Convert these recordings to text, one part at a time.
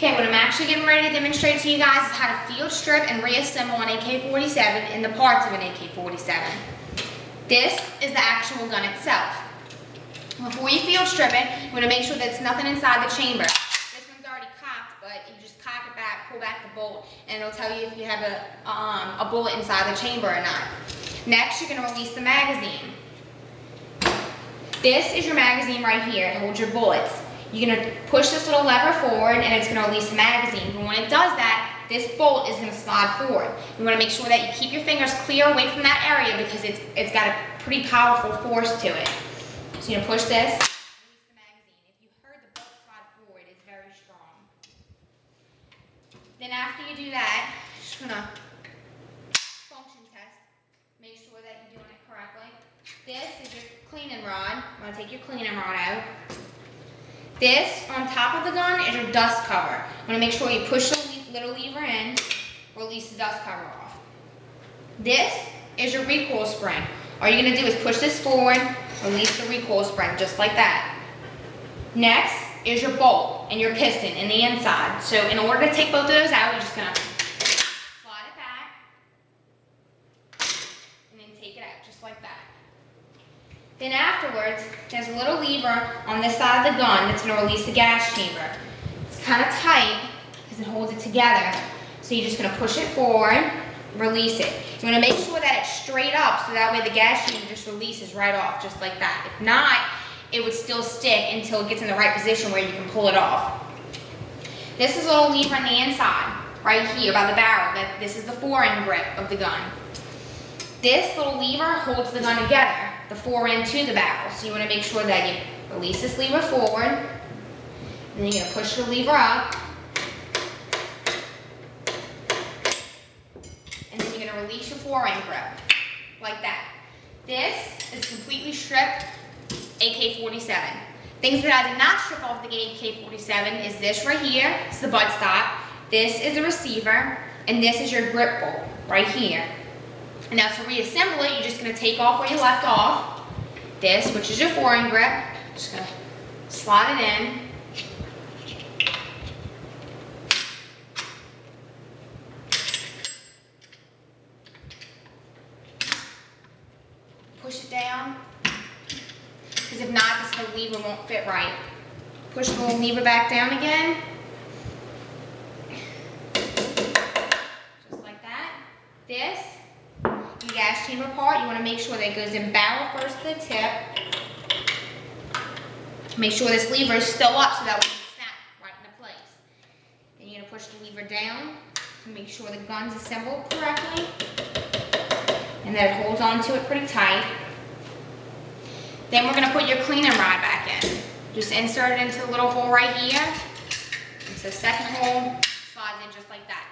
Okay, what I'm actually getting ready to demonstrate to you guys is how to field strip and reassemble an AK-47 and the parts of an AK-47. This is the actual gun itself. Before you field strip it, you want to make sure there's nothing inside the chamber. This one's already cocked, but you just cock it back, pull back the bolt, and it'll tell you if you have a bullet inside the chamber or not. Next, you're going to release the magazine. This is your magazine right here. It holds your bullets. You're going to push this little lever forward and it's going to release the magazine. But when it does that, this bolt is going to slide forward. You want to make sure that you keep your fingers clear away from that area because it's got a pretty powerful force to it. So you're going to push this, release the magazine. If you heard the bolt slide forward, it's very strong. Then after you do that, you're just going to function test. Make sure that you're doing it correctly. This is your cleaning rod. I'm going to take your cleaning rod out. This, on top of the gun, is your dust cover. You want to make sure you push the little lever in, release the dust cover off. This is your recoil spring. All you're going to do is push this forward, release the recoil spring, just like that. Next is your bolt and your piston in the inside. So in order to take both of those out, you're just going to slide it back, and then take it out, just like that. Then afterwards, there's a little lever on this side of the gun that's going to release the gas chamber. It's kind of tight because it holds it together. So you're just going to push it forward, release it. You want to make sure that it's straight up so that way the gas chamber just releases right off, just like that. If not, it would still stick until it gets in the right position where you can pull it off. This is a little lever on the inside, right here by the barrel. This is the fore-end grip of the gun. This little lever holds the gun together, the fore-end to the barrel. So you want to make sure that you release this lever forward, and then you're going to push the lever up, and then you're going to release your fore-end grip, like that. This is completely stripped AK-47. Things that I did not strip off the AK-47 is this right here, it's the buttstock. This is the receiver, and this is your grip bolt right here. And now to reassemble it, you're just going to take off where you left off. This, which is your fore-end grip, just going to slide it in. Push it down, because if not, this little lever won't fit right. Push the little lever back down again. Just like that. This, your gas chamber part, you want to make sure that it goes in barrel first to the tip. Make sure this lever is still up so that we can snap right into place. Then you're going to push the lever down to make sure the gun's assembled correctly and that it holds onto it pretty tight. Then we're going to put your cleaning rod back in. Just insert it into the little hole right here. Into the second hole, slides in just like that.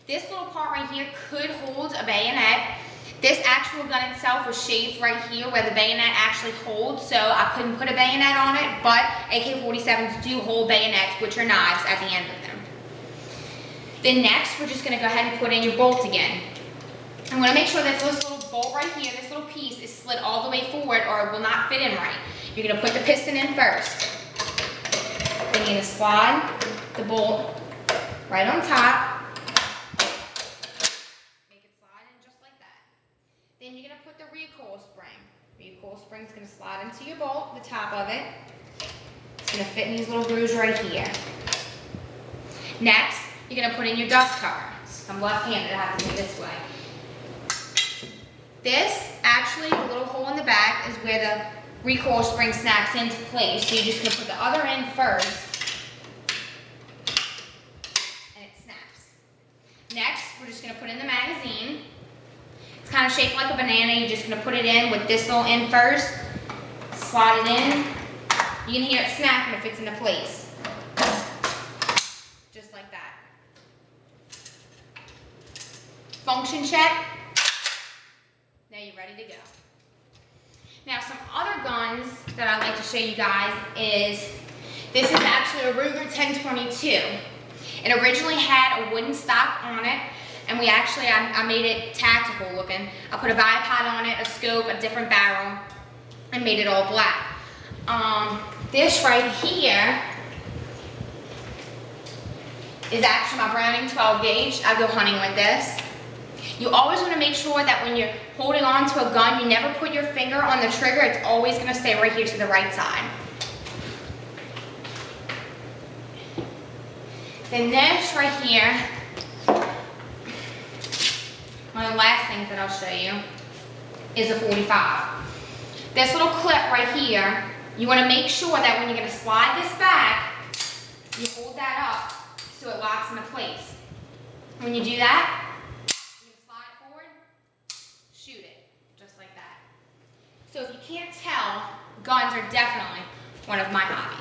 This little part right here could hold a bayonet. This actual gun itself was shaved right here where the bayonet actually holds, so I couldn't put a bayonet on it, but AK-47s do hold bayonets, which are knives at the end of them. Then next, we're just going to go ahead and put in your bolt again. I'm going to make sure that this little bolt right here, this little piece, is slid all the way forward or it will not fit in right. You're going to put the piston in first. Then you're going to slide the bolt right on top. Then you're going to put the recoil spring. Recoil spring is going to slide into your bolt, the top of it. It's going to fit in these little grooves right here. Next, you're going to put in your dust cover. So I'm left-handed, I have to do it this way. This, actually, the little hole in the back is where the recoil spring snaps into place. So you're just going to put the other end first, and it snaps. Next, we're just going to put in the magazine. It's kind of shaped like a banana. You're just going to put it in with this little end first, slide it in. You can hear it snap and it fits into place. Just like that. Function check. Now you're ready to go. Now some other guns that I'd like to show you guys is, this is actually a Ruger 1022. It originally had a wooden stock on it. And we actually, I made it tactical looking. I put a bipod on it, a scope, a different barrel, and made it all black. This right here is actually my Browning 12 gauge. I go hunting with this. You always want to make sure that when you're holding on to a gun, you never put your finger on the trigger. It's always going to stay right here to the right side. Then this right here, one of the last things that I'll show you is a 45. This little clip right here, you want to make sure that when you're going to slide this back, you hold that up so it locks into place. When you do that, you can slide it forward, shoot it, just like that. So if you can't tell, guns are definitely one of my hobbies.